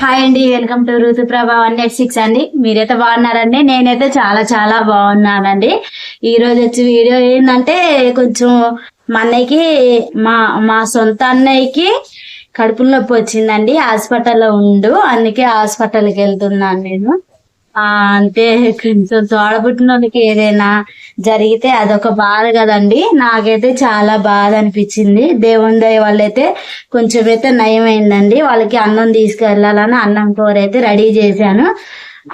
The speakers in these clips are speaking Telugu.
హాయ్ అండి, వెల్కమ్ టు ఋతుప్రభ 186 అండి. మీరైతే బాగున్నారండి? నేనైతే చాలా చాలా బాగున్నానండి. ఈ రోజు వచ్చి వీడియో ఏంటంటే కొంచెం మా అన్నయ్యకి మా మా సొంత అన్నయ్యకి కడుపులో నొప్పి వచ్చిందండి. హాస్పిటల్లో అందుకే హాస్పిటల్కి వెళ్తున్నాను నేను. అంటే కొంచెం తోడబుట్టిన వాళ్ళకి ఏదైనా జరిగితే అదొక బాధ కదండి. నాకైతే చాలా బాధ అనిపించింది. దేవుని దయ వల్ల అయితే కొంచెం అయితే నయమైందండి. వాళ్ళకి అన్నం తీసుకెళ్ళాలని అన్నం కూర అయితే రెడీ చేశాను.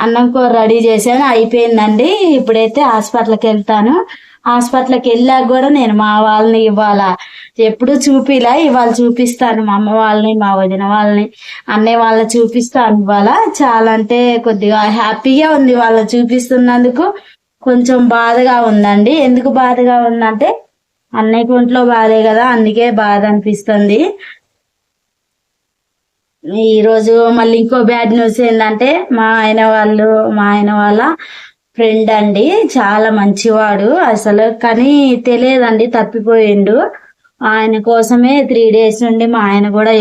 అన్నం కూర రెడీ చేశాను, అయిపోయిందండి. ఇప్పుడైతే హాస్పిటల్కి వెళ్తాను. హాస్పిటల్కి వెళ్ళాక కూడా నేను మా వాళ్ళని ఇవాళ ఎప్పుడు చూపిలా, ఇవాళ చూపిస్తాను. మా అమ్మ వాళ్ళని, మా వదిన వాళ్ళని, అన్నయ్య వాళ్ళని చూపిస్తాను. ఇవాళ చాలా అంటే కొద్దిగా హ్యాపీగా ఉంది వాళ్ళని చూపిస్తున్నందుకు. కొంచెం బాధగా ఉందండి. ఎందుకు బాధగా ఉందంటే అన్నయ్యకి ఒంట్లో బాధే కదా, అందుకే బాధ అనిపిస్తుంది. ఈ రోజు మళ్ళీ ఇంకో బ్యాడ్ న్యూస్ ఏంటంటే మా ఆయన వాళ్ళ ఫ్రెండ్ అండి, చాలా మంచివాడు అసలు. కానీ తెలియదండి, తప్పిపోయిండు. ఆయన కోసమే 3 days నుండి మా ఆయన కూడా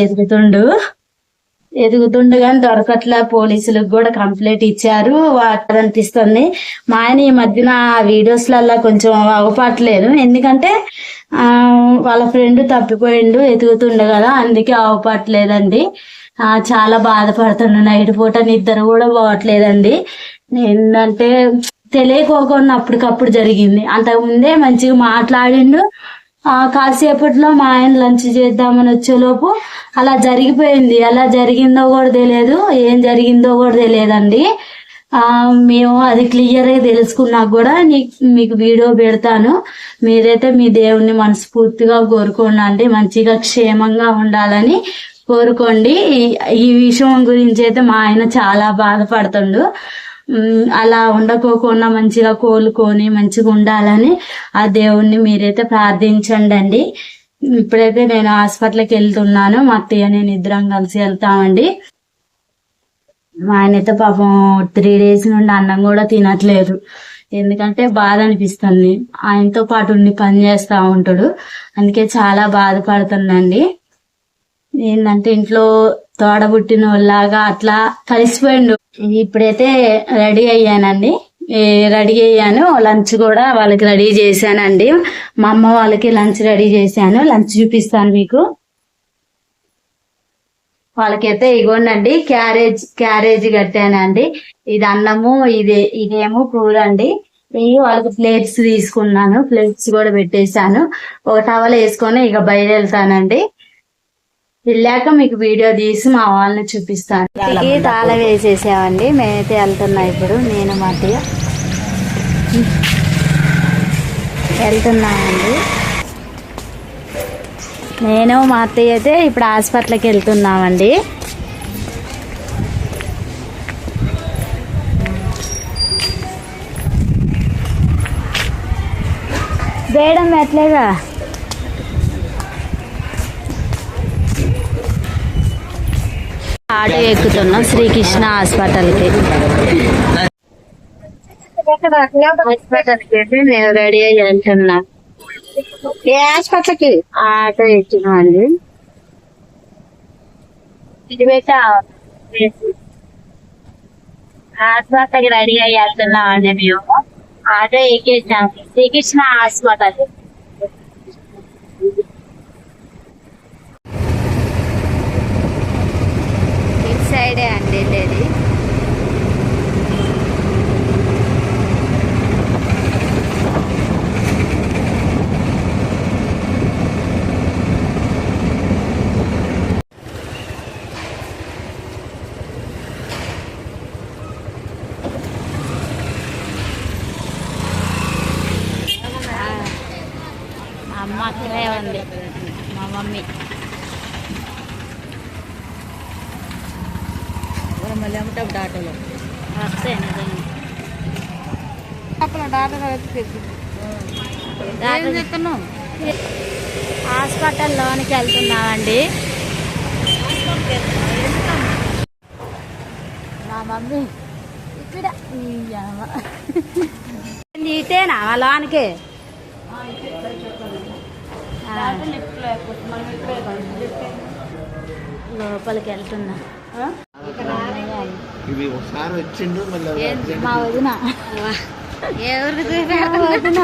ఎదుగుతుండు కానీ దొరకట్లా. పోలీసులకు కూడా కంప్లైంట్ ఇచ్చారు. అనిపిస్తుంది. మా ఆయన ఈ మధ్యన వీడియోస్లలో కొంచెం అవపట్లేదు. ఎందుకంటే వాళ్ళ ఫ్రెండ్ తప్పిపోయిండు, ఎదుగుతుండు కదా, అందుకే అవపట్లేదండి. చాలా బాధపడుతుండు. నైట్ పూట నిద్ర కూడా పోవట్లేదండి. ఏంటంటే తెలియకోకుండా అప్పటికప్పుడు జరిగింది. అంతకుముందే మంచిగా మాట్లాడిండు. కాసేపట్లో మా ఆయన లంచ్ చేద్దామని వచ్చేలోపు అలా జరిగిపోయింది. అలా జరిగిందో కూడా తెలియదు, ఏం జరిగిందో కూడా తెలియదండి. మేము అది క్లియర్గా తెలుసుకున్నాక కూడా మీకు వీడియో పెడతాను. మీరైతే మీ దేవుణ్ణి మనస్ఫూర్తిగా కోరుకోండి, మంచిగా క్షేమంగా ఉండాలని కోరుకోండి. ఈ విషయం గురించి అయితే మా ఆయన చాలా బాధపడుతుండు. అలా ఉండకోకుండా మంచిగా కోలుకొని మంచిగా ఉండాలని ఆ దేవుణ్ణి మీరైతే ప్రార్థించండి అండి. ఇప్పుడైతే నేను హాస్పిటల్కి వెళ్తున్నాను. మా అత్తయ్య నేను ఇద్దరం కలిసి వెళ్తామండి. మా ఆయన అయితే పాపం 3 days నుండి అన్నం కూడా తినట్లేదు. ఎందుకంటే బాధ అనిపిస్తుంది. ఆయనతో పాటు ఉండి పని చేస్తూ ఉంటాడు, అందుకే చాలా బాధపడుతుందండి. ఏంటంటే ఇంట్లో తోడబుట్టిన వాళ్ళలాగా అట్లా కలిసిపోయిండు. ఇప్పుడైతే రెడీ అయ్యానండి. రెడీ అయ్యాను. లంచ్ కూడా వాళ్ళకి రెడీ చేశానండి. మా అమ్మ వాళ్ళకి లంచ్ రెడీ చేశాను. లంచ్ చూపిస్తాను మీకు. వాళ్ళకైతే ఇగోండి క్యారేజ్ కట్టానండి. ఇది అన్నము, ఇదేమో కూర అండి. వాళ్ళకి ప్లేట్స్ తీసుకున్నాను, ప్లేట్స్ కూడా పెట్టేశాను. ఒక టవల్ వేసుకొని ఇక బయలుదేరుతానండి. వెళ్ళాక మీకు వీడియో తీసి మా వాళ్ళని చూపిస్తాను. తాళం వేసేసామండి. మేమైతే వెళ్తున్నాం ఇప్పుడు. నేను మా అత్తయ్య వెళ్తున్నామండి. నేను మా అత్తయ్య అయితే ఇప్పుడు హాస్పిటల్కి వెళ్తున్నామండి. వేయడం ఎట్లేగా ఆటో ఎక్కుతున్నాం శ్రీకృష్ణ హాస్పిటల్కి. హాస్పిటల్కి నేను రెడీ అయ్యి వెళ్తున్నా. ఏ హాస్పిటల్కి? ఆటో ఎక్కినామండి. ఇది పెట్టా హాస్పిటల్కి రెడీ అయ్యి వెళ్తున్నామండి. మేము ఆటో ఎక్కేసాం. శ్రీకృష్ణ హాస్పిటల్ సైడే అండి వెళ్ళేది. అమ్మ అక్కడే ఉంది, మా మమ్మీ. మళ్ళీ అమ్మటప్పుడు ఆటోలో వస్తాయి. హాస్పిటల్లోనికి వెళ్తున్నామండి. మా మమ్మీ ఇక్కడ ఇటేనా లోనికి? లోపలికి వెళ్తున్నా. ఇది ఒకసారి వచ్చిండు మళ్ళీ మా వదిన ఎవరికి వదిన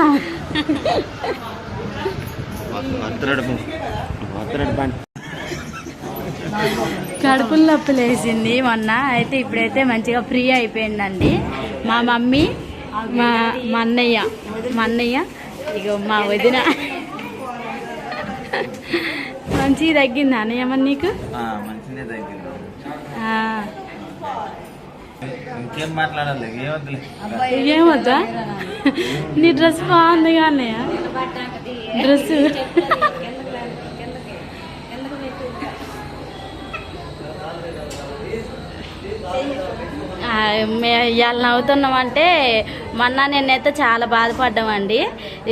కడుపులు నొప్పి లేచింది మొన్న. అయితే ఇప్పుడైతే మంచిగా ఫ్రీ అయిపోయిందండి. మా మమ్మీ మా అన్నయ్య ఇక మా వదిన మంచిగా తగ్గింది అన్నయ్య మరి నీకు? మంచిగా తగ్గింది. ఇంకేం మాట్లాడాలి? ఏమొద్దా? నీ డ్రెస్ బాగుంది అన్నయ్య. డ్రెస్ ఇవాళ నవ్వుతున్నామంటే మొన్న నేనైతే చాలా బాధపడ్డామండి.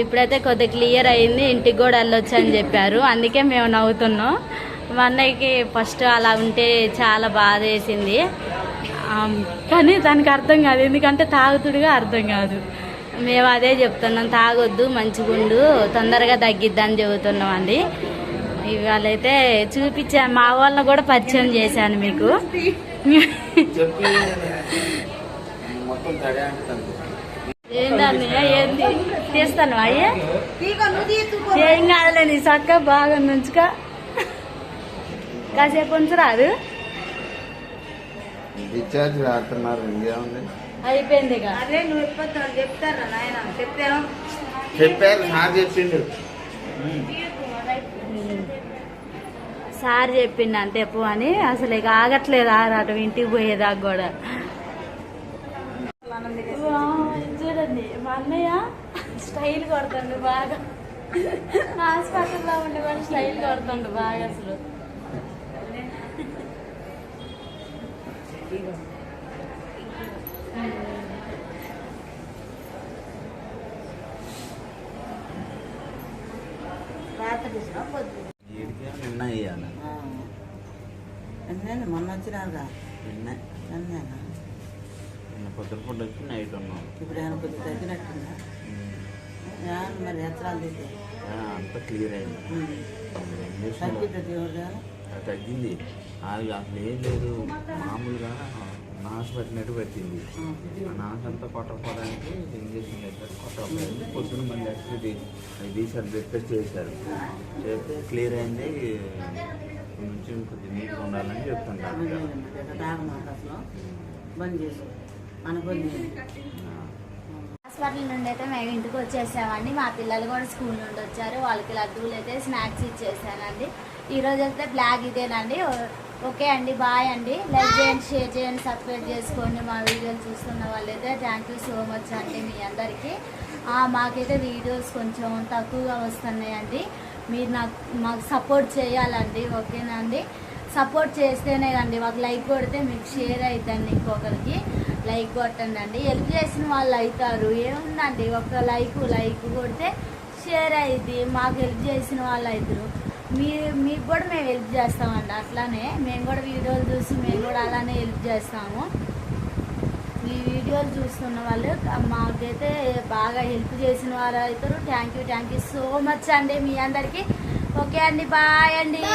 ఇప్పుడైతే కొద్దిగా క్లియర్ అయింది, ఇంటికి కూడా వెళ్ళొచ్చు అని చెప్పారు. అందుకే మేము నవ్వుతున్నాం. మా అన్నయ్యకి ఫస్ట్ అలా ఉంటే చాలా బాధ వేసింది, కానీ దానికి అర్థం కాదు, ఎందుకంటే తాగుతుడిగా అర్థం కాదు. మేము అదే చెప్తున్నాం, తాగొద్దు, మంచిగుండు, తొందరగా తగ్గిద్దని చెబుతున్నాం అండి. ఇవాళైతే చూపించాను, మా వాళ్ళని కూడా పరిచయం చేశాను మీకు. ఏంటన్నయ్య ఏంది తీస్తాను అయ్యే? ఏం కాదులే, నీ చక్క బాగా నుంచుక కాసేపు ఉంచరాదు. రీఛార్జ్ రాస్తున్నారు, ఇంకేముంది, అయిపోయింది. అదే నువ్వు ఎప్పుడు చెప్తారా నాయన? చెప్పాను, చెప్పారు, సార్ చెప్పిండు. సార్ చెప్పిండు అంతే పో అని. అసలు ఇక ఆగట్లేదు ఆరాటం ఇంటికి పోయేదాకా కూడా. చూడండి మా అన్నయ్య స్టైల్ కొడుతుండు బాగా. హాస్పిటల్లో ఉండి కూడా స్టైల్ కొడుతుండు బాగా అసలు. మొన్న వచ్చినారుగా, పొద్దున పూట వచ్చి నైట్ ఉన్నాం. ఇప్పుడు ఏమైనా కొద్దిగా తగ్గినట్టుందా? మరి ఎత్తరాలు తింటే అంత క్లియర్ అయింది, తగ్గింది. అది అసలు ఏం లేదు, మామూలుగా నాసు పట్టినట్టు పట్టింది. ఆ నాసు అంతా కొట్టకపోవడానికి ఇంజక్షన్ వేస్తారు, కొట్టకపోయింది. పొద్దున మళ్ళీ యాక్సిడెంట్ అది తీసారు, బ్లడ్ టెస్ట్ చేశారు, చేస్తే క్లియర్ అయింది. నుంచి కొద్దిగా నీట్గా ఉండాలని చెప్తుంటారు. బంద్ చేసుకో అనుకోండి. హాస్పిటల్ నుండి అయితే మేము ఇంటికి వచ్చేసామండి. మా పిల్లలు కూడా స్కూల్ నుండి వచ్చారు, వాళ్ళకి లడ్డూలు అయితే స్నాక్స్ ఇచ్చేసానండి. ఈరోజు అయితే బ్లాగ్ ఇదేనండి. ఓకే అండి, బాయ్ అండి. లైక్ చేయండి, షేర్ చేయండి, సబ్స్క్రైబ్ చేసుకోండి. మా వీడియోలు చూస్తున్న వాళ్ళైతే థ్యాంక్ యూ సో మచ్ అండి మీ అందరికీ. మాకైతే వీడియోస్ కొంచెం తక్కువగా వస్తున్నాయండి. మీరు మాకు సపోర్ట్ చేయాలండి, ఓకేనా అండి? సపోర్ట్ చేస్తేనే కండి మాకు లైక్ కొడితే మీకు షేర్ అవుతుంది, ఇంకొకరికి లైక్ కొట్టండి అండి. హెల్ప్ చేసిన వాళ్ళు అవుతారు, ఏముందండి, ఒక లైక్ కొడితే షేర్ అయ్యిద్ది, మాకు హెల్ప్ చేసిన వాళ్ళు అవుతారు. మీకు కూడా మేము హెల్ప్ చేస్తామండి. అట్లానే మేము కూడా వీడియోలు చూసి మేము కూడా అలానే హెల్ప్ చేస్తాము. ఈ వీడియోలు చూస్తున్న వాళ్ళు మాకైతే బాగా హెల్ప్ చేసిన వారు అవుతారు. థ్యాంక్ యూ సో మచ్ అండి మీ అందరికీ. ఓకే అండి, బాయ్ అండి.